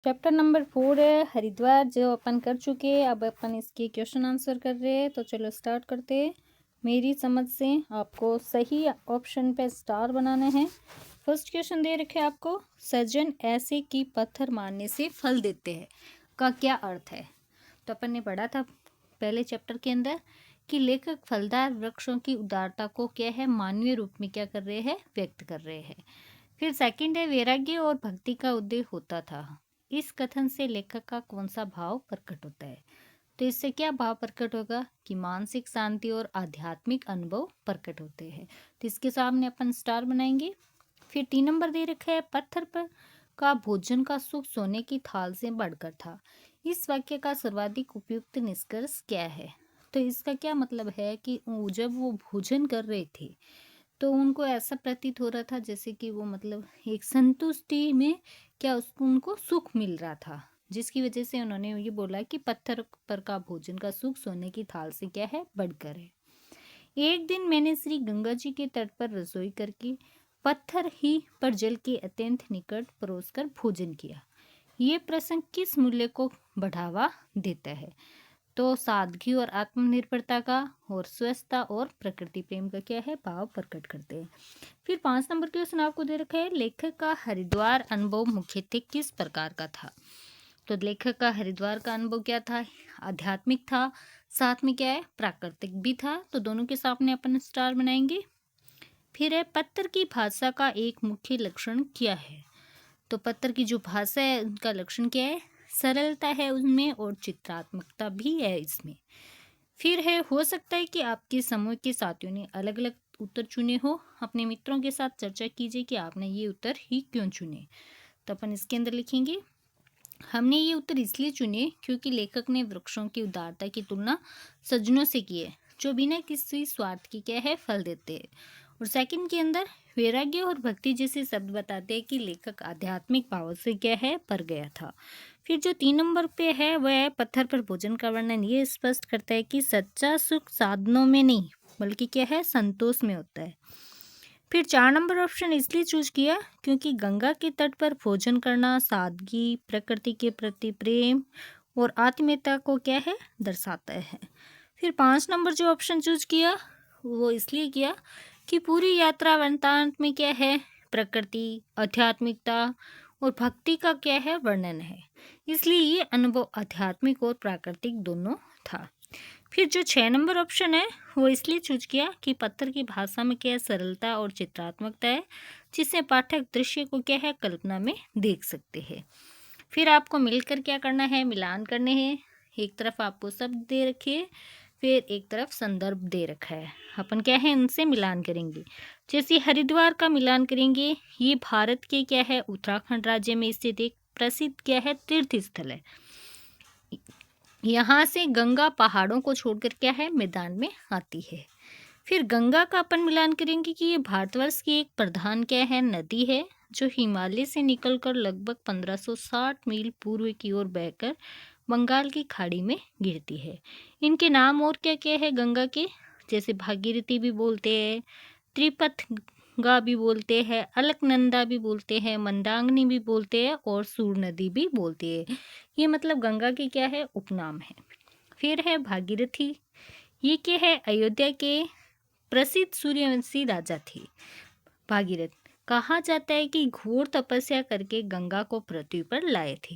Chapter number 4 है हरिद्वार, जो अपन कर चुके हैं। अब अपन इसके क्वेश्चन आंसर कर रहे हैं, तो चलो स्टार्ट करते हैं। मेरी समझ से आपको सही ऑप्शन पे स्टार बनाना है। फर्स्ट क्वेश्चन दे रखे आपको, सज्जन ऐसे कि पत्थर मारने से फल देते हैं का क्या अर्थ है। तो अपन ने पढ़ा था पहले चैप्टर के अंदर कि लेखक फलदार वृक्षों की उदारता को क्या है, मानवीय रूप में क्या कर रहे हैं, व्यक्त कर रहे हैं। फिर सेकंड है, वैराग्य और भक्ति का उदय होता था। इस कथन से लेखक का कौन सा भाव प्रकट होता है। तो इससे क्या भाव प्रकट होगा कि मानसिक शांति और आध्यात्मिक अनुभव प्रकट होते हैं। तो इसके सामने अपन स्टार बनाएंगे। फिर 3 नंबर दे रखा है, पत्थर पर का भोजन का सुख सोने की थाल से बढ़कर था। इस वाक्य का सर्वाधिक उपयुक्त निष्कर्ष क्या है। तो इसका क्या मतलब है कि जब वो भोजन कर रहे थे तो उनको ऐसा प्रतीत हो रहा था जैसे कि वो मतलब एक संतुष्टि में क्या उसको उनको सुख मिल रहा था, जिसकी वजह से उन्होंने ये बोला कि पत्थर पर का भोजन का सुख सोने की थाल से क्या है, बढ़कर है। एक दिन मैंने श्री गंगा जी के तट पर रसोई करके पत्थर ही पर जल के अत्यंत निकट परोसकर भोजन किया। ये प्रसंग किस मूल्य को बढ़ावा देता है। तो सादगी और आत्मनिर्भरता का और स्वस्थता और प्रकृति प्रेम का क्या है, भाव प्रकट करते हैं। फिर 5 नंबर क्वेश्चन आपको दे रखा है, लेखक का हरिद्वार अनुभव मुख्यतः किस प्रकार का था। तो लेखक का हरिद्वार का अनुभव क्या था, आध्यात्मिक था, साथ में क्या है, प्राकृतिक भी था। तो दोनों के सामने अपन स्टार बनाएंगे। फिर है, पत्थर की भाषा का एक मुख्य लक्षण क्या है। तो पत्थर की जो भाषा है उनका लक्षण क्या है, सरलता है उनमें और चित्रात्मकता भी है इसमें। फिर है, हो सकता है कि आपके समूह के साथियों ने अलग अलग उत्तर चुने हो। अपने मित्रों के साथ चर्चा कीजिए कि आपने ये उत्तर ही क्यों चुने। तो अपन इसके अंदर लिखेंगे, हमने ये उत्तर इसलिए चुने क्योंकि लेखक ने वृक्षों की उदारता की तुलना सज्जनों से की है जो बिना किसी स्वार्थ के क्या है, फल देते हैं। और सेकंड के अंदर वैराग्य और भक्ति जैसे शब्द बताते हैं कि लेखक आध्यात्मिक भाव से क्या है, पर गया था। फिर जो 3 नंबर पे है वह है, पत्थर पर भोजन का वर्णन ये स्पष्ट करता है कि सच्चा सुख साधनों में नहीं बल्कि क्या है, संतोष में होता है। फिर 4 नंबर ऑप्शन इसलिए चूज किया क्योंकि गंगा के तट पर भोजन करना सादगी, प्रकृति के प्रति प्रेम और आत्मीयता को क्या है, दर्शाता है। फिर 5 नंबर जो ऑप्शन चूज किया वो इसलिए किया कि पूरी यात्रा वृत्तांत में क्या है, प्रकृति, आध्यात्मिकता और भक्ति का क्या है, वर्णन है। इसलिए ये अनुभव आध्यात्मिक और प्राकृतिक दोनों था। फिर जो 6 नंबर ऑप्शन है वो इसलिए चूज किया कि पत्थर की भाषा में क्या है, सरलता और चित्रात्मकता है, जिससे पाठक दृश्य को क्या है, कल्पना में देख सकते हैं। फिर आपको मिलकर क्या करना है, मिलान करने हैं। एक तरफ आपको शब्द दे रखे हैं, फिर एक तरफ संदर्भ दे रखा है। अपन क्या है, इनसे मिलान करेंगे। जैसे हरिद्वार का मिलान करेंगे, ये भारत के क्या है, उत्तराखंड राज्य में स्थित एक प्रसिद्ध क्या है, तीर्थ स्थल है। यहाँ से गंगा पहाड़ों को छोड़कर क्या है, मैदान में आती है। फिर गंगा का अपन मिलान करेंगे कि ये भारतवर्ष की एक प्रधान क्या है, नदी है, जो हिमालय से निकलकर लगभग 1560 मील पूर्व की ओर बहकर बंगाल की खाड़ी में गिरती है। इनके नाम और क्या क्या है गंगा के, जैसे भागीरथी भी बोलते हैं, त्रिपथगा भी बोलते हैं, अलकनंदा भी बोलते हैं, मंदाकिनी भी बोलते हैं और सूर नदी भी बोलते हैं। ये मतलब गंगा के क्या है, उपनाम है। फिर है भागीरथी, ये क्या है, अयोध्या के प्रसिद्ध सूर्यवंशी राजा थे। भागीरथ कहा जाता है कि घोर तपस्या करके गंगा को पृथ्वी पर लाए थे,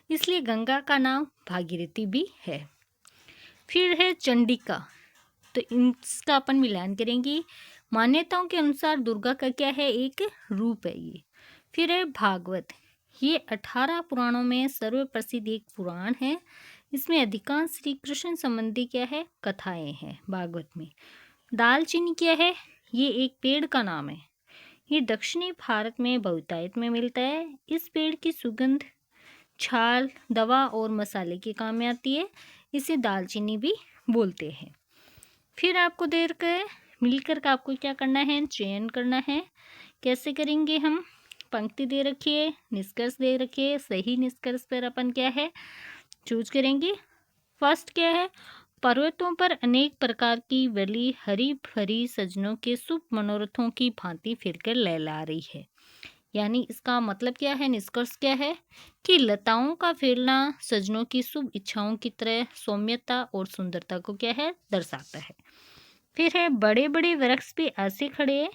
इसलिए गंगा का नाम भागीरथी भी है। फिर है चंडिका, तो इसका अपन मिलान करेंगे। मान्यताओं के अनुसार दुर्गा का क्या है, एक रूप है ये। फिर है भागवत, ये 18 पुराणों में सर्वप्रसिद्ध एक पुराण है। इसमें अधिकांश श्री कृष्ण संबंधी क्या है, कथाएं हैं भागवत में। दालचीनी क्या है, ये एक पेड़ का नाम है। ये दक्षिणी भारत में बहुतायत में मिलता है। इस पेड़ की सुगंध छाल, दवा और मसाले के काम में आती है। इसे दालचीनी भी बोलते हैं। फिर आपको देर का मिलकर का आपको क्या करना है, चयन करना है। कैसे करेंगे हम, पंक्ति दे रखिए, निष्कर्ष दे रखिए, सही निष्कर्ष पर अपन क्या है, चूज करेंगे। फर्स्ट क्या है, पर्वतों पर अनेक प्रकार की वली हरी भरी सजनों के शुभ मनोरथों की भांति फिरकर लहला रही है। यानी इसका मतलब क्या है, निष्कर्ष क्या है कि लताओं का फैलना सजनों की शुभ इच्छाओं की तरह सौम्यता और सुंदरता को क्या है, दर्शाता है। फिर है बड़े बड़े वृक्ष भी ऐसे खड़े हैं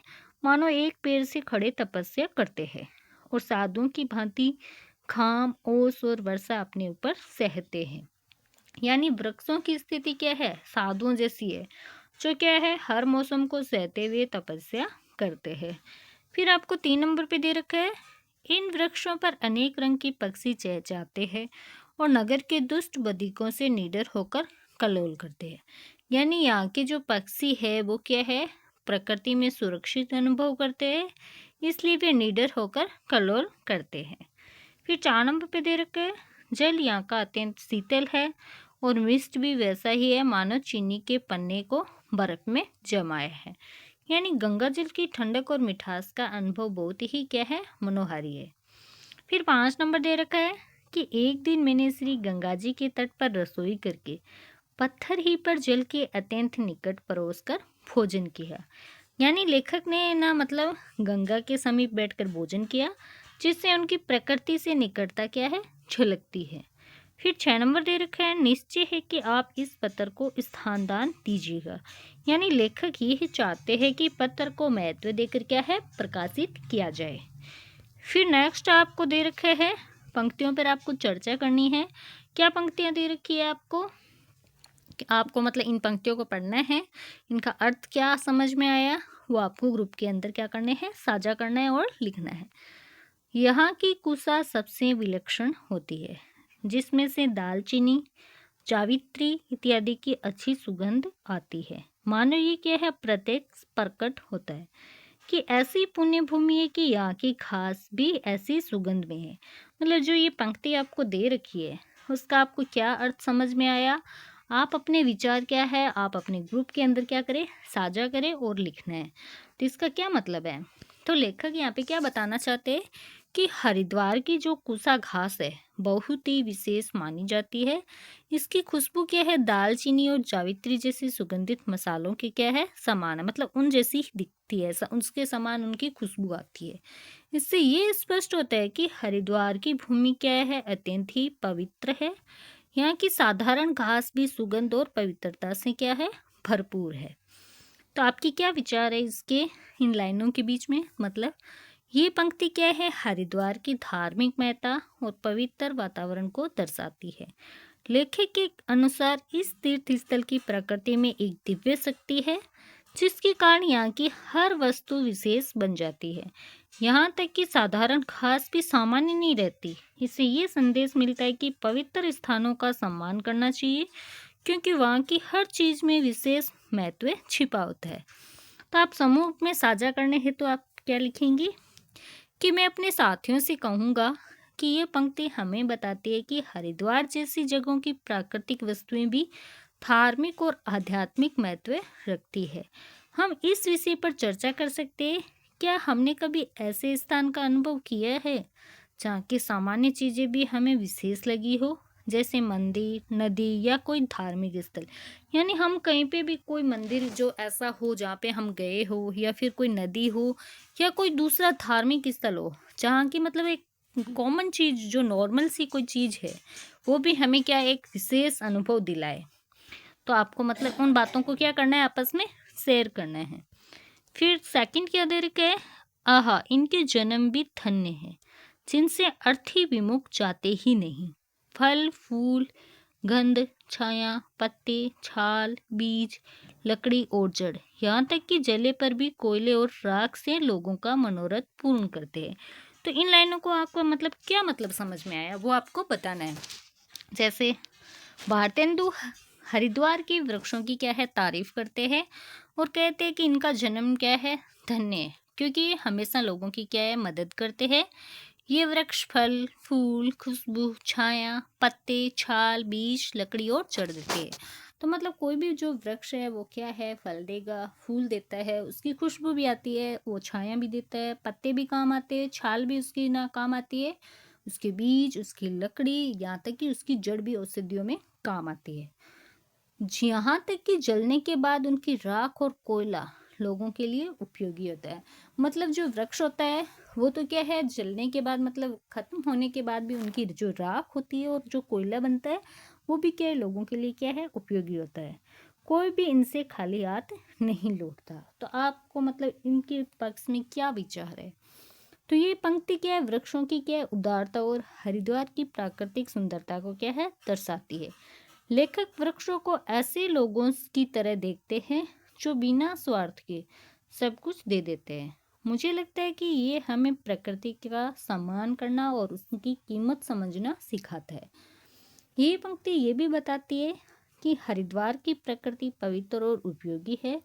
मानो एक पेड़ से खड़े तपस्या करते हैं और साधुओं की भांति घाम, ओस और वर्षा अपने ऊपर सहते हैं। यानी वृक्षों की स्थिति क्या है, साधुओं जैसी है, जो क्या है हर मौसम को सहते हुए तपस्या करते हैं। फिर आपको 3 नंबर पे दे रखा है, इन वृक्षों पर अनेक रंग के पक्षी चहचहाते हैं और नगर के दुष्ट बधिकों से निडर होकर कलोल करते हैं। यानी यहाँ के जो पक्षी है वो क्या है, प्रकृति में सुरक्षित अनुभव करते हैं, इसलिए वे निडर होकर कलोल करते हैं। फिर 4 नंबर पे दे रखा है, जल यहाँ का अत्यंत शीतल है और मिष्ट भी वैसा ही है मानो चीनी के पन्ने को बर्फ में जमाया है। यानी गंगा जल की ठंडक और मिठास का अनुभव बहुत ही क्या है, मनोहारी है। फिर 5 नंबर दे रखा है कि एक दिन मैंने श्री गंगा जी के तट पर रसोई करके पत्थर ही पर जल के अत्यंत निकट परोस कर भोजन किया। यानी लेखक ने ना मतलब गंगा के समीप बैठकर भोजन किया, जिससे उनकी प्रकृति से निकटता क्या है, झलकती है। फिर 6 नंबर दे रखा है, निश्चय है कि आप इस पत्थर को स्थान दान दीजिएगा। यानी लेखक ये चाहते हैं कि पत्थर को महत्व देकर क्या है, प्रकाशित किया जाए। फिर नेक्स्ट आपको दे रखे है, पंक्तियों पर आपको चर्चा करनी है। क्या पंक्तियां दे रखी है आपको, कि आपको मतलब इन पंक्तियों को पढ़ना है, इनका अर्थ क्या समझ में आया वो आपको ग्रुप के अंदर क्या करने हैं, साझा करना है और लिखना है। यहाँ की कुसा सबसे विलक्षण होती है, जिसमें से दालचीनी, जावित्री इत्यादि की अच्छी सुगंध आती है। मानो ये क्या है, प्रत्यक्ष प्रकट होता है कि ऐसी पुण्य भूमि है कि यहाँ की घास भी ऐसी सुगंध में है। मतलब जो ये पंक्ति आपको दे रखी है उसका आपको क्या अर्थ समझ में आया, आप अपने विचार क्या है आप अपने ग्रुप के अंदर क्या करें, साझा करें और लिखना है। तो इसका क्या मतलब है, तो लेखक यहाँ पे क्या बताना चाहते हैं कि हरिद्वार की जो कुसा घास है बहुत ही विशेष मानी जाती है। इसकी खुशबू क्या है, दालचीनी और जावित्री जैसी सुगंधित मसालों के क्या है, समान है, मतलब उन जैसी ही दिखती है, उसके समान उनकी खुशबू आती है। इससे ये स्पष्ट होता है कि हरिद्वार की भूमि क्या है, अत्यंत ही पवित्र है। यहाँ की साधारण घास भी सुगंध और पवित्रता से क्या है, भरपूर है। तो आपकी क्या विचार है इसके इन लाइनों के बीच में, मतलब ये पंक्ति क्या है, हरिद्वार की धार्मिक महत्ता और पवित्र वातावरण को दर्शाती है। लेखक के अनुसार इस तीर्थ स्थल की प्रकृति में एक दिव्य शक्ति है, जिसके कारण यहाँ की हर वस्तु विशेष बन जाती है। यहाँ तक कि साधारण घास भी सामान्य नहीं रहती। इससे ये संदेश मिलता है कि पवित्र स्थानों का सम्मान करना चाहिए, क्योंकि वहाँ की हर चीज़ में विशेष महत्व छिपा होता है। तो आप समूह में साझा करने हैं तो आप क्या लिखेंगी कि मैं अपने साथियों से कहूँगा कि ये पंक्ति हमें बताती है कि हरिद्वार जैसी जगहों की प्राकृतिक वस्तुएं भी धार्मिक और आध्यात्मिक महत्व रखती है। हम इस विषय पर चर्चा कर सकते हैं, क्या हमने कभी ऐसे स्थान का अनुभव किया है जहाँ की सामान्य चीज़ें भी हमें विशेष लगी हो, जैसे मंदिर, नदी या कोई धार्मिक स्थल। यानी हम कहीं पे भी कोई मंदिर जो ऐसा हो जहाँ पे हम गए हो, या फिर कोई नदी हो, या कोई दूसरा धार्मिक स्थल हो जहाँ की मतलब एक कॉमन चीज़ जो नॉर्मल सी कोई चीज़ है वो भी हमें क्या एक विशेष अनुभव दिलाए। तो आपको मतलब उन बातों को क्या करना है, आपस में शेयर करना है। फिर सेकंड क्या दे रखे है, आहा इनके जन्म भी धन्य है, जिनसे अर्थी विमुख जाते ही नहीं। फल फूल, गंध, छाया, पत्ते, छाल, बीज, लकड़ी और जड़, यहाँ तक कि जले पर भी कोयले और राख से लोगों का मनोरथ पूर्ण करते हैं। तो इन लाइनों को आपको मतलब क्या मतलब समझ में आया वो आपको बताना है। जैसे भारतेंदु हरिद्वार के वृक्षों की क्या है, तारीफ करते हैं और कहते हैं कि इनका जन्म क्या है, धन्य है, क्योंकि ये हमेशा लोगों की क्या है, मदद करते हैं। ये वृक्ष फल फूल, खुशबू, छाया, पत्ते, छाल, बीज, लकड़ी और जड़ देते हैं। तो मतलब कोई भी जो वृक्ष है वो क्या है, फल देगा, फूल देता है, उसकी खुशबू भी आती है, वो छाया भी देता है, पत्ते भी काम आते हैं, छाल भी उसकी ना काम आती है, उसके बीज, उसकी लकड़ी, यहाँ तक कि उसकी जड़ भी औषधियों में काम आती है। यहाँ तक कि जलने के बाद उनकी राख और कोयला लोगों के लिए उपयोगी होता है। मतलब जो वृक्ष होता है वो तो क्या है, जलने के बाद मतलब ख़त्म होने के बाद भी उनकी जो राख होती है और जो कोयला बनता है वो भी क्या है, लोगों के लिए क्या है, उपयोगी होता है। कोई भी इनसे खाली हाथ नहीं लौटता। तो आपको मतलब इनके पक्ष में क्या विचार है? तो ये पंक्ति क्या है, वृक्षों की क्या है, उदारता और हरिद्वार की प्राकृतिक सुंदरता को क्या है, दर्शाती है। लेखक वृक्षों को ऐसे लोगों की तरह देखते हैं जो बिना स्वार्थ के सब कुछ दे देते हैं। मुझे लगता है कि ये हमें प्रकृति का सम्मान करना और उसकी कीमत समझना सिखाता है। ये पंक्ति ये भी बताती है कि हरिद्वार की प्रकृति पवित्र और उपयोगी है,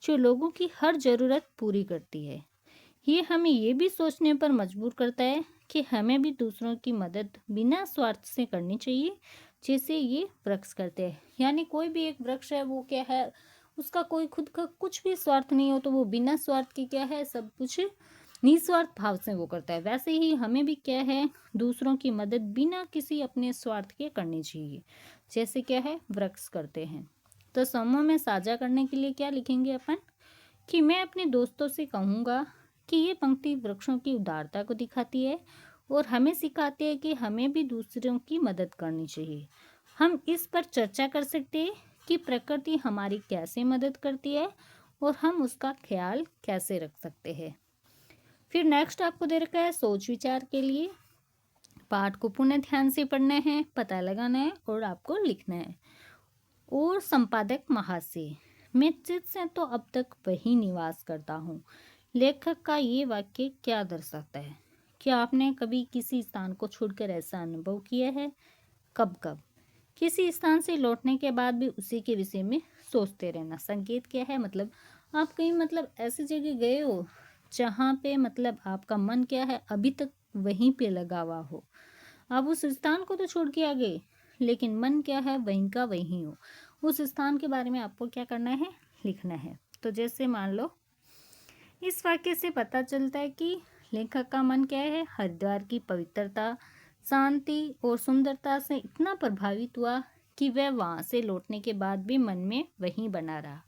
जो लोगों की हर जरूरत पूरी करती है। ये हमें ये भी सोचने पर मजबूर करता है कि हमें भी दूसरों की मदद बिना स्वार्थ से करनी चाहिए, जैसे ये वृक्ष करते हैं। यानी कोई भी एक वृक्ष है वो क्या है, उसका कोई खुद का कुछ भी स्वार्थ नहीं हो, तो वो बिना स्वार्थ के क्या है, सब कुछ निस्वार्थ भाव से वो करता है। वैसे ही हमें भी क्या है, दूसरों की मदद बिना किसी अपने स्वार्थ के करनी चाहिए, जैसे क्या है वृक्ष करते हैं। तो समूह में साझा करने के लिए क्या लिखेंगे अपन, कि मैं अपने दोस्तों से कहूँगा कि ये पंक्ति वृक्षों की उदारता को दिखाती है और हमें सिखाती है कि हमें भी दूसरों की मदद करनी चाहिए। हम इस पर चर्चा कर सकते हैं कि प्रकृति हमारी कैसे मदद करती है और हम उसका ख्याल कैसे रख सकते हैं। फिर नेक्स्ट आपको दे रखा है सोच विचार के लिए। पाठ को पुनः ध्यान से पढ़ना है, पता लगाना है और आपको लिखना है। और संपादक महाशय, मैं चित्त से तो अब तक वही निवास करता हूँ। लेखक का ये वाक्य क्या दर्शाता है? क्या आपने कभी किसी स्थान को छोड़कर ऐसा अनुभव किया है? कब कब? किसी स्थान से लौटने के बाद भी उसी के विषय में सोचते रहना। संकेत क्या है, मतलब आप कहीं मतलब ऐसी जगह गए हो जहाँ पे मतलब आपका मन क्या है, अभी तक वहीं पे लगा हुआ हो। आप उस स्थान को तो छोड़ के आ गए, लेकिन मन क्या है, वहीं का वहीं हो। उस स्थान के बारे में आपको क्या करना है, लिखना है। तो जैसे मान लो, इस वाक्य से पता चलता है कि लेखक का मन क्या है, हरिद्वार की पवित्रता, शांति और सुंदरता से इतना प्रभावित हुआ कि वह वहाँ से लौटने के बाद भी मन में वहीं बना रहा।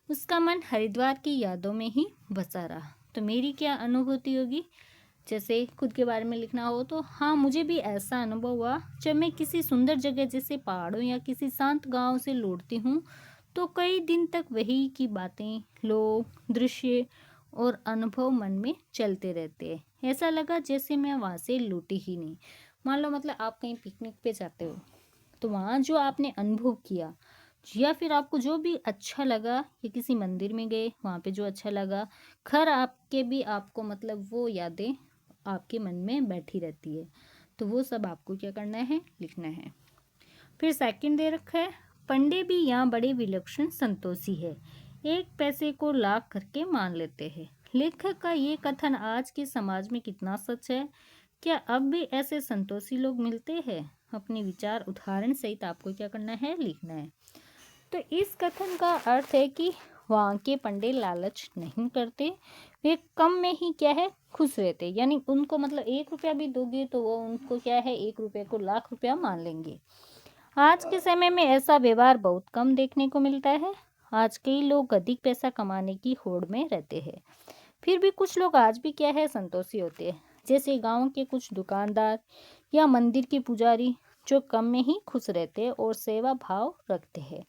उसका मन हरिद्वार की यादों में ही बसा रहा। तो मेरी क्या अनुभूति होगी, जैसे खुद के बारे में लिखना हो तो हाँ, मुझे भी ऐसा अनुभव हुआ जब मैं किसी सुंदर जगह जैसे पहाड़ों या किसी शांत गांव से लौटती हूँ, तो कई दिन तक वही की बातें, लोग, दृश्य और अनुभव मन में चलते रहते हैं। ऐसा लगा जैसे मैं वहाँ से लौटी ही नहीं। मान लो मतलब आप कहीं पिकनिक पे जाते हो, तो वहाँ जो आपने अनुभव किया या फिर आपको जो भी अच्छा लगा, या किसी मंदिर में गए वहाँ पे जो अच्छा लगा, खैर आपके भी आपको मतलब वो यादें आपके मन में बैठी रहती है। तो वो सब आपको क्या करना है, लिखना है। फिर सेकंड दे रखा है, पंडे भी यहाँ बड़े विलक्षण संतोषी है, एक पैसे को लाख करके मान लेते हैं। लेखक का ये कथन आज के समाज में कितना सच है? क्या अब भी ऐसे संतोषी लोग मिलते हैं? अपने विचार उदाहरण सहित आपको क्या करना है, लिखना है। तो इस कथन का अर्थ है कि वहाँ के पंडे लालच नहीं करते, वे कम में ही क्या है, खुश रहते। यानी उनको मतलब 1 रुपया भी दोगे तो वो उनको क्या है, 1 रुपये को लाख रुपया मान लेंगे। आज के समय में ऐसा व्यवहार बहुत कम देखने को मिलता है। आज कई लोग अधिक पैसा कमाने की होड़ में रहते हैं। फिर भी कुछ लोग आज भी क्या है, संतोषी होते हैं, जैसे गांव के कुछ दुकानदार या मंदिर के पुजारी, जो कम में ही खुश रहते हैं और सेवा भाव रखते हैं।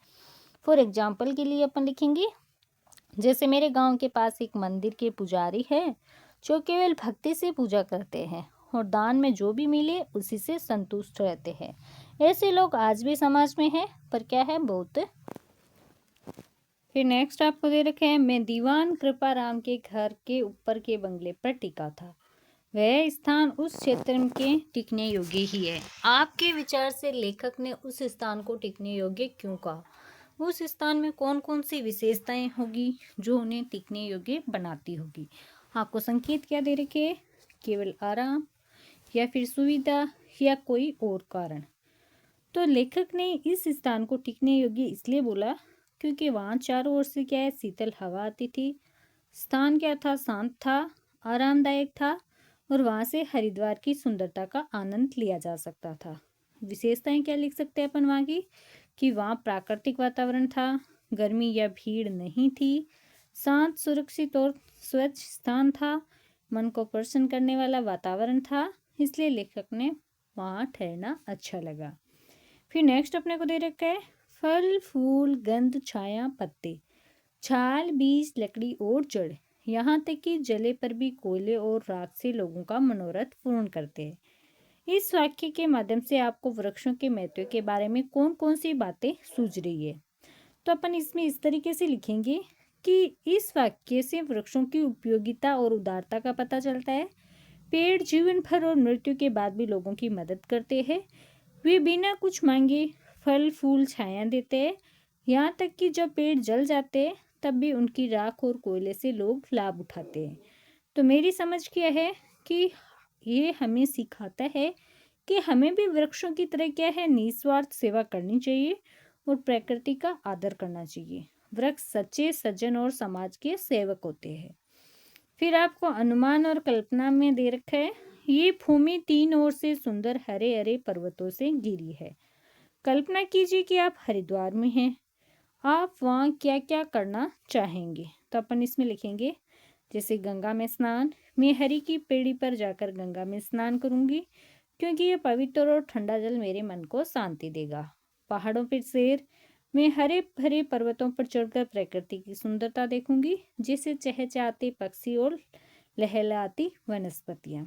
फॉर एग्जाम्पल के लिए अपन लिखेंगे, जैसे मेरे गांव के पास एक मंदिर के पुजारी है, जो केवल भक्ति से पूजा करते हैं और दान में जो भी मिले उसी से संतुष्ट रहते हैं। ऐसे लोग आज भी समाज में हैं, पर क्या है, बहुत। फिर नेक्स्ट आपको दे रखे हैं, मैं दीवान कृपाराम के घर के ऊपर के बंगले पर टिका था। वह स्थान उस क्षेत्र के टिकने योग्य ही है। आपके विचार से लेखक ने उस स्थान को टिकने योग्य क्यों कहा? उस स्थान में कौन कौन सी विशेषताएं होगी जो उन्हें टिकने योग्य बनाती होगी? आपको संकेत क्या दे रखे हैं? केवल आराम, या फिर सुविधा, या कोई और कारण? तो लेखक ने इस स्थान को टिकने योग्य इसलिए बोला क्योंकि वहाँ चारों ओर से क्या है, शीतल हवा आती थी। स्थान क्या था, शांत था, आरामदायक था और वहाँ से हरिद्वार की सुंदरता का आनंद लिया जा सकता था। विशेषताएं क्या लिख सकते हैं अपन वहाँ की, कि वहाँ प्राकृतिक वातावरण था, गर्मी या भीड़ नहीं थी, शांत, सुरक्षित और स्वच्छ स्थान था, मन को प्रसन्न करने वाला वातावरण था, इसलिए लेखक ने वहाँ ठहरना अच्छा लगा। फिर नेक्स्ट अपने को दे रखा है फल फूल गंध छाया पत्ते, छाल बीज लकड़ी और जड़, यहाँ तक कि जले पर भी कोयले और राख से लोगों का मनोरथ पूर्ण करते हैं। इस वाक्य के माध्यम से आपको वृक्षों के महत्व के बारे में कौन कौन सी बातें सूझ रही है? तो अपन इसमें इस तरीके से लिखेंगे कि इस वाक्य से वृक्षों की उपयोगिता और उदारता का पता चलता है। पेड़ जीवन भर और मृत्यु के बाद भी लोगों की मदद करते हैं। वे बिना कुछ मांगे फल फूल छाया देते हैं, यहाँ तक कि जब पेड़ जल जाते हैं तब भी उनकी राख और कोयले से लोग लाभ उठाते हैं। तो मेरी समझ क्या है कि ये हमें सिखाता है कि हमें भी वृक्षों की तरह क्या है निस्वार्थ सेवा करनी चाहिए और प्रकृति का आदर करना चाहिए। वृक्ष सच्चे सज्जन और समाज के सेवक होते हैं। फिर आपको अनुमान और कल्पना में दे रखा है, ये भूमि तीन ओर से सुंदर हरे हरे पर्वतों से घिरी है। कल्पना कीजिए कि आप हरिद्वार में हैं, आप वहाँ क्या क्या करना चाहेंगे? तो अपन इसमें लिखेंगे जैसे गंगा में स्नान, मैं हरि की पेड़ी पर जाकर गंगा में स्नान करूंगी क्योंकि ये पवित्र और ठंडा जल मेरे मन को शांति देगा। पहाड़ों पर सैर, मैं हरे भरे पर्वतों पर चढ़कर प्रकृति की सुंदरता देखूंगी, जिसे चहचहाते पक्षी और लहलहाती वनस्पतियां।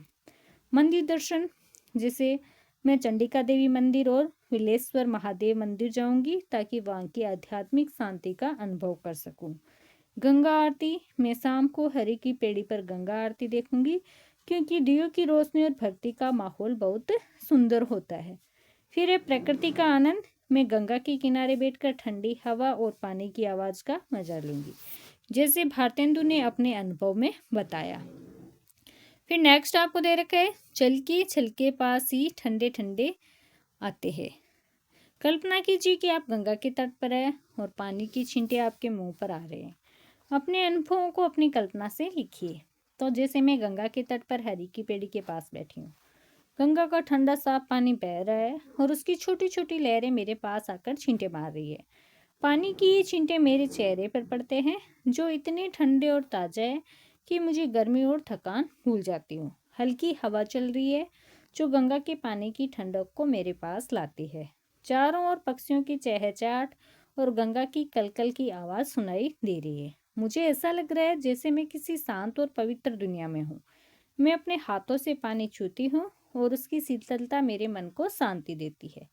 मंदिर दर्शन, जैसे मैं चंडिका देवी मंदिर और विलेश्वर महादेव मंदिर जाऊंगी ताकि वहाँ की आध्यात्मिक शांति का अनुभव कर सकूं। गंगा आरती, मैं शाम को हरि की पेड़ी पर गंगा आरती देखूंगी क्योंकि दियों की रोशनी और भक्ति का माहौल बहुत सुंदर होता है। फिर है प्रकृति का आनंद, मैं गंगा के किनारे बैठकर ठंडी हवा और पानी की आवाज़ का मजा लूंगी, जैसे भारतेंदु ने अपने अनुभव में बताया। फिर नेक्स्ट आपको दे रखा है चलके छलके पास ही ठंडे ठंडे आते हैं। कल्पना कीजिए कि आप गंगा के तट पर हैं और पानी की छींटे आपके मुंह पर आ रहे हैं। अपने अनुभवों को अपनी कल्पना से लिखिए। तो जैसे मैं गंगा के तट पर हरि की पेड़ी के पास बैठी हूँ, गंगा का ठंडा साफ पानी बह रहा है और उसकी छोटी छोटी लहरें मेरे पास आकर छींटे मार रही है। पानी की ये छींटे मेरे चेहरे पर पड़ते हैं जो इतने ठंडे और ताज़ा है कि मुझे गर्मी और थकान भूल जाती हूँ। हल्की हवा चल रही है जो गंगा के पानी की ठंडक को मेरे पास लाती है। चारों ओर पक्षियों की चहचहाट और गंगा की कलकल की आवाज़ सुनाई दे रही है। मुझे ऐसा लग रहा है जैसे मैं किसी शांत और पवित्र दुनिया में हूँ। मैं अपने हाथों से पानी छूती हूँ और उसकी शीतलता मेरे मन को शांति देती है।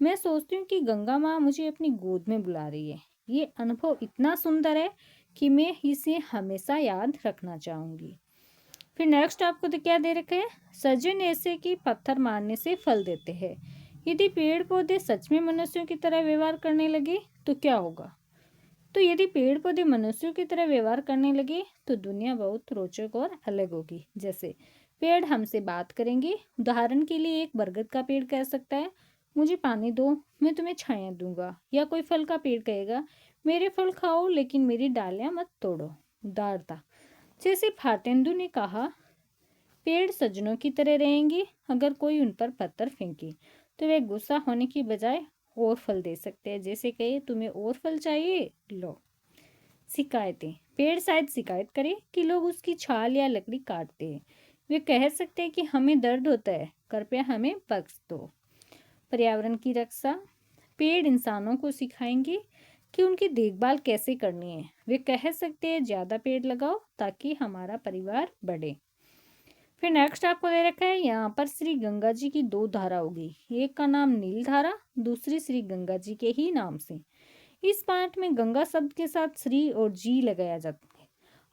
मैं सोचती हूँ कि गंगा माँ मुझे अपनी गोद में बुला रही है। ये अनुभव इतना सुंदर है कि मैं इसे हमेशा याद रखना चाहूँगी। फिर नेक्स्ट आपको तो क्या दे रखे है, सज्जन ऐसे कि पत्थर मारने से फल देते हैं। यदि पेड़ पौधे सच में मनुष्यों की तरह व्यवहार करने लगे तो क्या होगा? तो यदि पेड़ पौधे मनुष्यों की तरह व्यवहार करने लगे तो दुनिया बहुत रोचक और अलग होगी। जैसे पेड़ हमसे बात करेंगे। उदाहरण के लिए एक बरगद का पेड़ कह सकता है, मुझे पानी दो, मैं तुम्हें छाया दूंगा। या कोई फल का पेड़ कहेगा, मेरे फल खाओ लेकिन मेरी डालियां मत तोड़ो। उदारता, जैसे भारतेंदु ने कहा, पेड़ सज्जनों की तरह रहेंगे। अगर कोई उन पर पत्थर फेंके तो वे गुस्सा होने की बजाय और फल दे सकते हैं। जैसे कहे, तुम्हें और फल चाहिए, लो। शिकायतें, पेड़ शायद शिकायत करे कि लोग उसकी छाल या लकड़ी काटते हैं। वे कह सकते हैं कि हमें दर्द होता है, कृपया हमें बख्श दो। पर्यावरण की रक्षा, पेड़ इंसानों को सिखाएंगे कि उनकी देखभाल कैसे करनी है। वे कह सकते हैं ज़्यादा पेड़ लगाओ ताकि हमारा परिवार बढ़े। फिर नेक्स्ट आपको दे रखा है, यहाँ पर श्री गंगा जी की दो धारा होगी। एक का नाम नील धारा, दूसरी श्री गंगा जी के ही नाम से। इस पाठ में गंगा शब्द के साथ श्री और जी लगाया जाता है।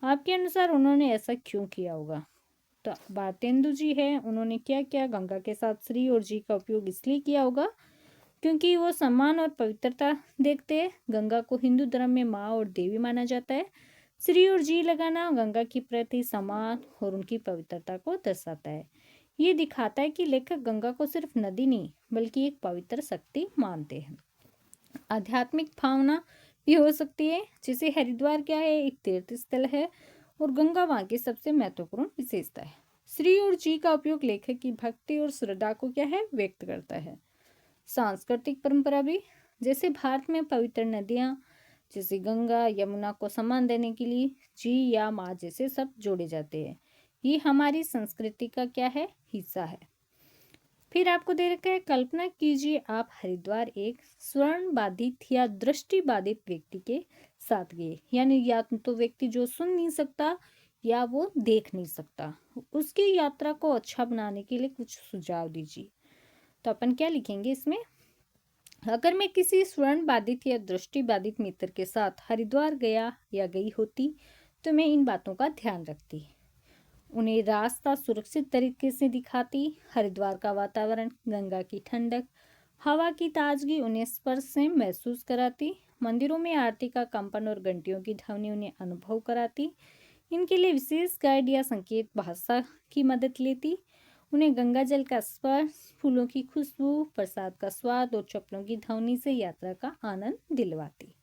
आपके अनुसार उन्होंने ऐसा क्यों किया होगा? तो भारतेंदु जी है, उन्होंने क्या किया, गंगा के साथ श्री और जी का उपयोग इसलिए किया होगा क्योंकि वो सम्मान और पवित्रता देखते हैं। गंगा को हिंदू धर्म में माँ और देवी माना जाता है। श्री और जी लगाना गंगा की प्रति सम्मान और उनकी पवित्रता को दर्शाता है। ये दिखाता है कि लेखक गंगा को सिर्फ नदी नहीं बल्कि एक पवित्र शक्ति मानते हैं। आध्यात्मिक भावना भी हो सकती है, जैसे हरिद्वार क्या है, एक तीर्थ स्थल है और गंगा वहाँ की सबसे महत्वपूर्ण विशेषता है। श्री और जी का उपयोग लेखक की भक्ति और श्रद्धा को क्या है, व्यक्त करता है। सांस्कृतिक परंपरा भी, जैसे भारत में पवित्र नदियाँ जैसे गंगा यमुना को सम्मान देने के लिए जी या माँ जैसे शब्द जोड़े जाते हैं। ये हमारी संस्कृति का क्या है, हिस्सा है। फिर आपको दे रखा है, कल्पना कीजिए आप हरिद्वार एक स्वर्ण बाधित या दृष्टि बाधित व्यक्ति के साथ गए, यानी या तो व्यक्ति जो सुन नहीं सकता या वो देख नहीं सकता, उसकी यात्रा को अच्छा बनाने के लिए कुछ सुझाव दीजिए। तो अपन क्या लिखेंगे इसमें, अगर मैं किसी स्वर्ण बाधित या दृष्टि बाधित मित्र के साथ हरिद्वार गया या गई होती तो मैं इन बातों का ध्यान रखती, उन्हें रास्ता सुरक्षित तरीके से दिखाती, हरिद्वार का वातावरण, गंगा की ठंडक, हवा की ताजगी उन्हें स्पर्श से महसूस कराती, मंदिरों में आरती का कंपन और घंटियों की ध्वनि उन्हें अनुभव कराती, इनके लिए विशेष गाइड या संकेत भाषा की मदद लेती, उन्हें गंगा जल का स्पर्श, फूलों की खुशबू, प्रसाद का स्वाद और चप्पलों की ध्वनि से यात्रा का आनंद दिलवाती।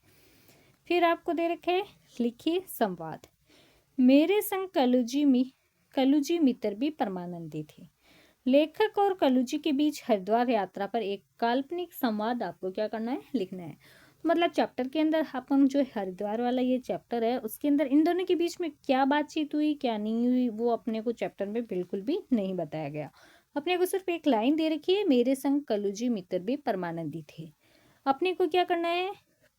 फिर आपको दे रखे है, लिखिए संवाद। मेरे संग कलुजी मित्र भी परमानंदी थे। लेखक और कलुजी के बीच हरिद्वार यात्रा पर एक काल्पनिक संवाद आपको क्या करना है, लिखना है। मतलब चैप्टर के अंदर अपन जो हरिद्वार वाला ये चैप्टर है उसके अंदर इन दोनों के बीच में क्या बातचीत हुई क्या नहीं हुई वो अपने को चैप्टर में बिल्कुल भी नहीं बताया गया। अपने को सिर्फ एक लाइन दे रखी है, मेरे संग कलुजी मित्र भी परमानंदी थे। अपने को क्या करना है,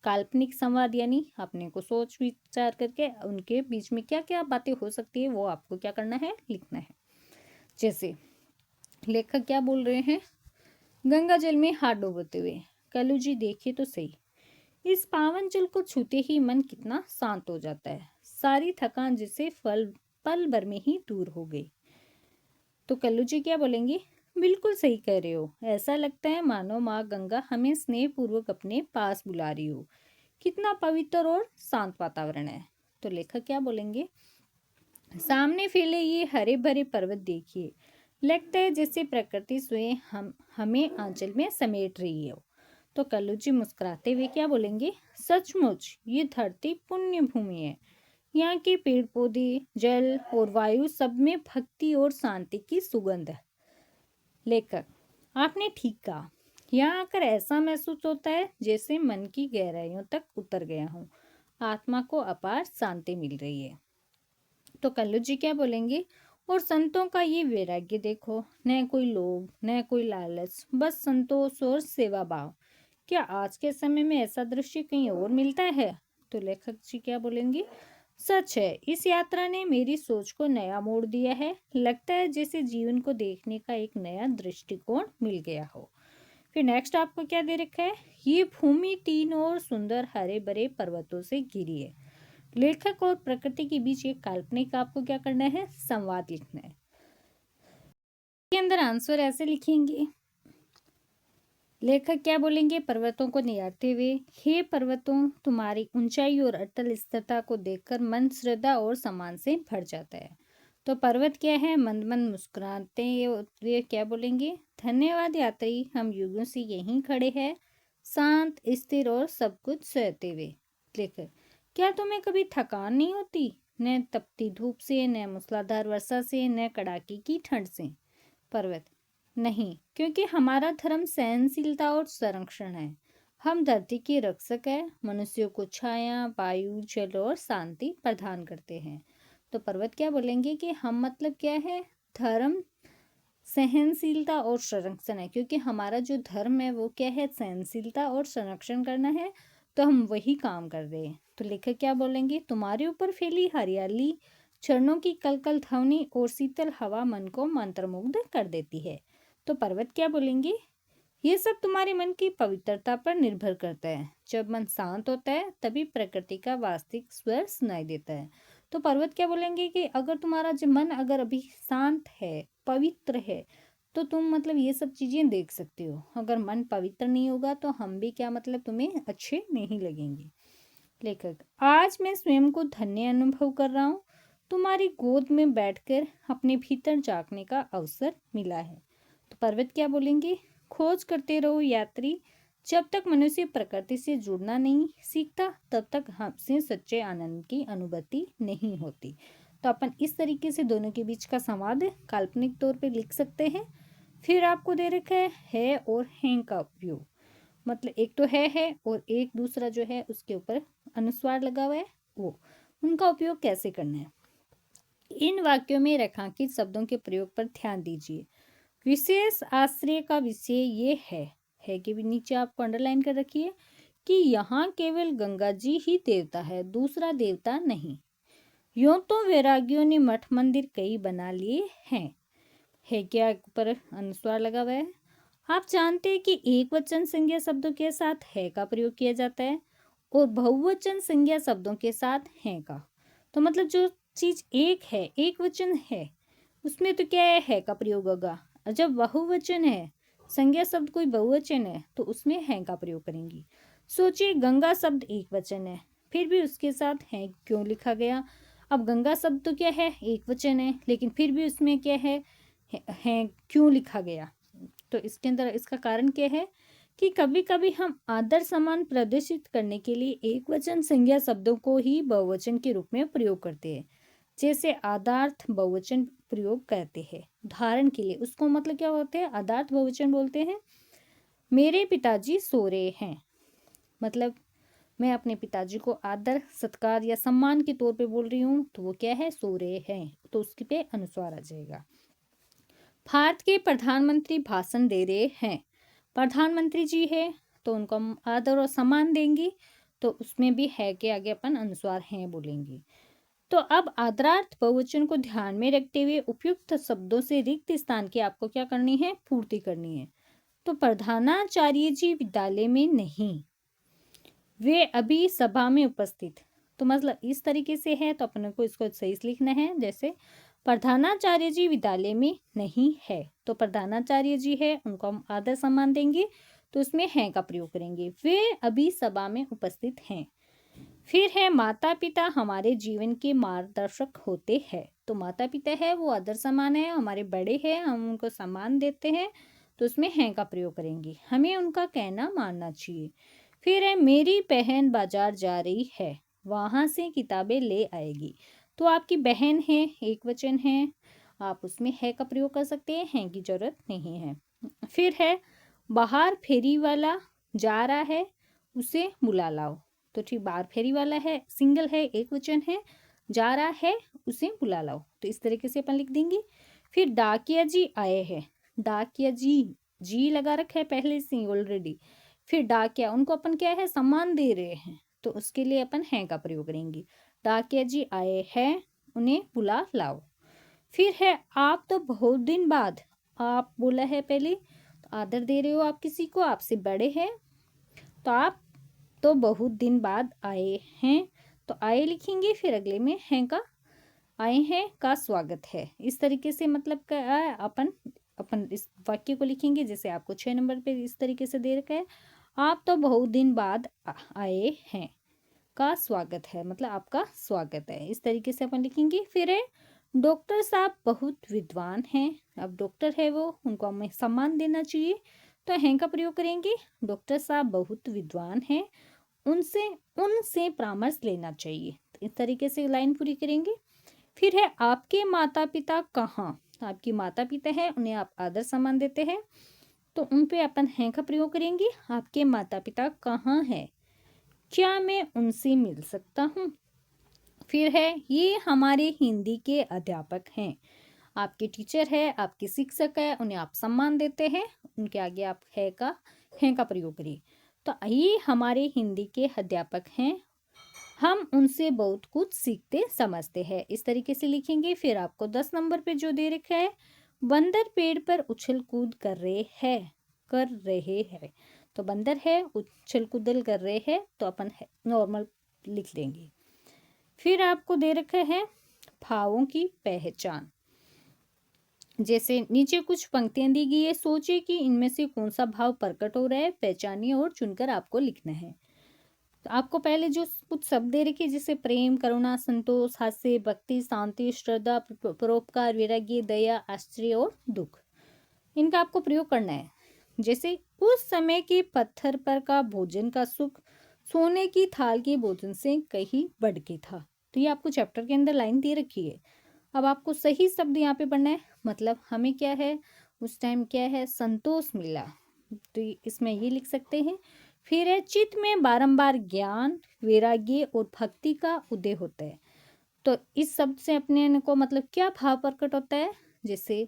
काल्पनिक संवाद, यानी अपने को सोच विचार करके उनके बीच में क्या क्या बातें हो सकती है वो आपको क्या करना है, लिखना है। जैसे लेखक क्या बोल रहे हैं, गंगा जल में हाथ डुबोते हुए कलुजी देखिए तो सही, इस पावन जल को छूते ही मन कितना शांत हो जाता है, सारी थकान जिसे पल भर में ही दूर हो गई। तो कलुजी क्या बोलेंगे, बिल्कुल सही कह रहे हो, ऐसा लगता है मानो माँ गंगा हमें स्नेह पूर्वक अपने पास बुला रही हो, कितना पवित्र और शांत वातावरण है। तो लेखक क्या बोलेंगे, सामने फैले ये हरे भरे पर्वत देखिए, लगता है जैसे प्रकृति स्वयं हमें आंचल में समेट रही हो। तो कल्लू मुस्कुराते हुए क्या बोलेंगे, सचमुच ये धरती पुण्य भूमि है, यहाँ के पेड़ पौधे, जल और वायु सब में भक्ति और शांति की सुगंध है। लेखक, आपने ठीक कहा, यहाँ आकर ऐसा महसूस होता है जैसे मन की गहराइयों तक उतर गया हूँ, आत्मा को अपार शांति मिल रही है। तो कल्लू जी क्या बोलेंगे, और संतों का ये वैराग्य देखो, न कोई लोभ न कोई लालच, बस संतोष और सेवा भाव, क्या आज के समय में ऐसा दृश्य कहीं और मिलता है। तो लेखक जी क्या बोलेंगे, सच है, इस यात्रा ने मेरी सोच को नया मोड़ दिया है, लगता है जैसे जीवन को देखने का एक नया दृष्टिकोण मिल गया हो। फिर नेक्स्ट आपको क्या दे रखा है, ये भूमि तीन और सुंदर हरे भरे पर्वतों से घिरी है। लेखक और प्रकृति के बीच एक काल्पनिक आपको क्या करना है, संवाद लिखना है। के अंदर आंसर ऐसे लिखेंगे, लेखक क्या बोलेंगे, पर्वतों को निहारते हुए, हे पर्वतों, तुम्हारी ऊंचाई और अटल स्थिरता को देखकर मन श्रद्धा और सम्मान से भर जाता है। तो पर्वत क्या है, मंद मंद मुस्कुराते हुए क्या बोलेंगे, धन्यवाद यात्री, हम युगों से यहीं खड़े हैं, शांत स्थिर और सब कुछ सहते हुए। लेखक, क्या तुम्हें कभी थकान नहीं होती, न तपती धूप से, न मूसलाधार वर्षा से, न कड़ाके की ठंड से। पर्वत, नहीं, क्योंकि हमारा धर्म सहनशीलता और संरक्षण है, हम धरती के रक्षक हैं, मनुष्यों को छाया, वायु, जल और शांति प्रदान करते हैं। तो पर्वत क्या बोलेंगे कि हम मतलब क्या है, धर्म सहनशीलता और संरक्षण है, क्योंकि हमारा जो धर्म है वो क्या है, सहनशीलता और संरक्षण करना है, तो हम वही काम कर रहे हैं। तो लेखक क्या बोलेंगे, तुम्हारे ऊपर फैली हरियाली, झरनों की कलकल ध्वनि और शीतल हवा मन को मंत्रमुग्ध कर देती है। तो पर्वत क्या बोलेंगे, ये सब तुम्हारे मन की पवित्रता पर निर्भर करता है, जब मन शांत होता है तभी प्रकृति का वास्तविक स्वर सुनाई देता है। तो पर्वत क्या बोलेंगे कि अगर तुम्हारा जो मन अगर अभी शांत है, पवित्र है, तो तुम मतलब ये सब चीजें देख सकते हो, अगर मन पवित्र नहीं होगा तो हम भी क्या मतलब तुम्हें अच्छे नहीं लगेंगे। लेखक, आज मैं स्वयं को धन्य अनुभव कर रहा हूँ, तुम्हारी गोद में बैठकर अपने भीतर झांकने का अवसर मिला है। तो पर्वत क्या बोलेंगे, खोज करते रहो यात्री, जब तक मनुष्य प्रकृति से जुड़ना नहीं सीखता तब तक हमसे सच्चे आनंद की अनुभूति नहीं होती। तो अपन इस तरीके से दोनों के बीच का संवाद काल्पनिक तौर पे लिख सकते हैं। फिर आपको दे रखा है और हैं का उपयोग, मतलब एक तो है और एक दूसरा जो है उसके ऊपर अनुस्वार लगा हुआ है, वो उनका उपयोग कैसे करना है। इन वाक्यों में रेखांकित शब्दों के प्रयोग पर ध्यान दीजिए। विशेष आश्रय का विषय ये है कि भी नीचे आपको अंडरलाइन कर रखिए कि यहाँ केवल गंगा जी ही देवता है, दूसरा देवता नहीं। यूं तो वैरागियों ने मठ मंदिर कई बना लिए हैं, है क्या ऊपर अनुस्वार लगा हुआ है। आप जानते हैं कि एक वचन संज्ञा शब्दों के साथ है का प्रयोग किया जाता है और बहुवचन संज्ञा शब्दों के साथ है का। तो मतलब जो चीज एक है, एक वचन है, उसमें तो क्या है का प्रयोग होगा। और जब बहुवचन है, संज्ञा शब्द कोई बहुवचन है, तो उसमें है का प्रयोग करेंगी। सोचिए गंगा शब्द एक वचन है, फिर भी उसके साथ है क्यों लिखा गया। अब गंगा शब्द तो क्या है, एक वचन है, लेकिन फिर भी उसमें क्या है क्यों लिखा गया। तो इसके अंदर इसका कारण क्या है कि कभी कभी हम आदर सम्मान प्रदर्शित करने के लिए एक वचन संज्ञा शब्दों को ही बहुवचन के रूप में प्रयोग करते हैं। जैसे आदार्थ बहुवचन प्रयोग करते हैं, उदाहरण के लिए उसको मतलब क्या होते हैं, आदार्थ बहुवचन बोलते हैं। मेरे पिताजी सो रहे हैं, मतलब मैं अपने पिताजी को आदर सत्कार या सम्मान के तौर पे बोल रही हूँ, तो वो क्या है, सो रहे हैं, तो उसके पे अनुस्वार आ जाएगा। भारत के प्रधानमंत्री भाषण दे रहे हैं, प्रधानमंत्री जी है तो उनको हम आदर और सम्मान देंगे, तो उसमें भी है के आगे अपन अनुस्वार हैं बोलेंगे। तो अब आदरार्थ बहुवचन को ध्यान में रखते हुए उपयुक्त शब्दों से रिक्त स्थान की आपको क्या करनी है, पूर्ति करनी है। तो प्रधानाचार्य जी विद्यालय में नहीं, वे अभी सभा में उपस्थित। तो मतलब इस तरीके से है, तो अपन को इसको सही से लिखना है। जैसे प्रधानाचार्य जी विद्यालय में नहीं है, तो प्रधानाचार्य जी है उनको हम आदर सम्मान देंगे, तो उसमें है का प्रयोग करेंगे। वे अभी सभा में उपस्थित हैं। फिर है माता पिता हमारे जीवन के मार्गदर्शक होते हैं, तो माता पिता है वो आदर सम्मान है, हमारे बड़े हैं, हम उनको सम्मान देते हैं, तो उसमें है का प्रयोग करेंगे। हमें उनका कहना मानना चाहिए। फिर है मेरी बहन बाजार जा रही है, वहां से किताबें ले आएगी। तो आपकी बहन है, एक वचन है, आप उसमें है का प्रयोग कर सकते हैं, है की जरूरत नहीं है। फिर है बाहर फेरी वाला जा रहा है, उसे बुला लाओ। तो ठीक, बाहर फेरी वाला है, सिंगल है, एक वचन है, जा रहा है, उसे बुला लाओ, तो इस तरीके से अपन लिख देंगे। फिर डाकिया जी आए हैं, डाकिया जी लगा रखा है पहले से ऑलरेडी। फिर डाकिया उनको अपन क्या है, सम्मान दे रहे हैं, तो उसके लिए अपन है का प्रयोग करेंगे। डाकिया जी आए हैं, उन्हें बुला लाओ। फिर है आप तो बहुत दिन बाद, आप बोला है पहले, तो आदर दे रहे हो आप किसी को, आपसे बड़े हैं, तो आप तो बहुत दिन बाद आए हैं, तो आए लिखेंगे, फिर अगले में हैं का, आए हैं का स्वागत है। इस तरीके से मतलब क्या अपन अपन इस वाक्य को लिखेंगे। जैसे आपको 6 नंबर पे इस तरीके से दे रखा है, आप तो बहुत दिन बाद आए हैं का स्वागत है, मतलब आपका स्वागत है, इस तरीके से अपन लिखेंगे। फिर है डॉक्टर साहब बहुत विद्वान हैं, अब डॉक्टर है वो, उनको हमें सम्मान देना चाहिए, तो हैं का प्रयोग करेंगे। डॉक्टर साहब बहुत विद्वान हैं, उनसे उनसे परामर्श लेना चाहिए, तो इस तरीके से लाइन पूरी करेंगे। फिर है आपके माता पिता कहाँ, आपकी माता पिता है, उन्हें आप आदर सम्मान देते हैं, तो उन पे अपन हैं का प्रयोग करेंगे। आपके माता पिता कहाँ है, क्या मैं उनसे मिल सकता हूँ। फिर है ये हमारे हिंदी के अध्यापक हैं, आपके टीचर है, आपके शिक्षक है, उन्हें आप सम्मान देते हैं, उनके आगे आप है का प्रयोग करिए। तो ये हमारे हिंदी के अध्यापक हैं, हम उनसे बहुत कुछ सीखते समझते हैं, इस तरीके से लिखेंगे। फिर आपको 10 नंबर पे जो दे रखा है, बंदर पेड़ पर उछल कूद कर रहे हैं, तो बंदर है उछल कूदल कर रहे हैं, तो अपन नॉर्मल लिख देंगे। फिर आपको दे रखा है भावों की पहचान, जैसे नीचे कुछ पंक्तियां दी गई है, सोचिए कि इनमें से कौन सा भाव प्रकट हो रहा है, पहचानिए और चुनकर आपको लिखना है। तो आपको पहले जो कुछ शब्द दे रखे, जैसे प्रेम, करुणा, संतोष, हास्य, भक्ति, शांति, श्रद्धा, परोपकार, वैराग्य, दया, आश्चर्य और दुख, इनका आपको प्रयोग करना है। जैसे उस समय के पत्थर पर का भोजन का सुख सोने की थाल के भोजन से कहीं बढ़ के था। तो ये आपको चैप्टर के अंदर लाइन दे रखी है। अब आपको सही शब्द यहाँ पे पढ़ना है, मतलब हमें क्या है, उस टाइम क्या है, संतोष मिला, तो इसमें ये लिख सकते हैं। फिर है चित्त में बारंबार ज्ञान, वैराग्य और भक्ति का उदय होता है। तो इस शब्द से अपने को मतलब क्या भाव प्रकट होता है, जैसे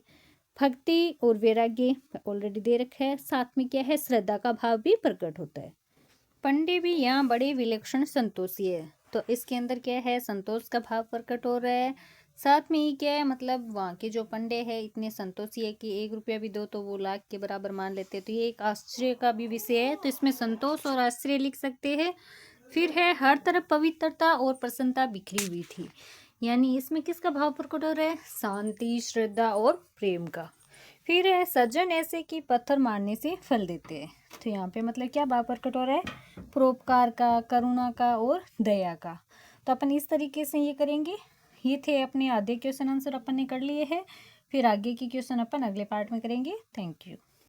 भक्ति और वैराग्य ऑलरेडी दे रखा है, साथ में क्या है, श्रद्धा का भाव भी प्रकट होता है। पंडे भी यहाँ बड़े विलक्षण संतोषी है, तो इसके अंदर क्या है, संतोष का भाव प्रकट हो रहा है। साथ में ही क्या है, मतलब वहाँ के जो पंडे हैं इतने संतोषी है कि 1 रुपया भी दो तो वो लाख के बराबर मान लेते हैं, तो ये एक आश्चर्य का भी विषय है, तो इसमें संतोष और आश्चर्य लिख सकते हैं। फिर है हर तरफ पवित्रता और प्रसन्नता बिखरी हुई थी, यानी इसमें किसका भाव प्रकट हो रहा है, शांति, श्रद्धा और प्रेम का। फिर है सज्जन ऐसे कि पत्थर मारने से फल देते हैं, तो यहाँ पे मतलब क्या भाव प्रकट हो रहा है, परोपकार का, करुणा का और दया का। तो अपन इस तरीके से ये करेंगे। ये थे अपने आधे क्वेश्चन आंसर अपन ने कर लिए हैं, फिर आगे की क्वेश्चन अपन अगले पार्ट में करेंगे। Thank you.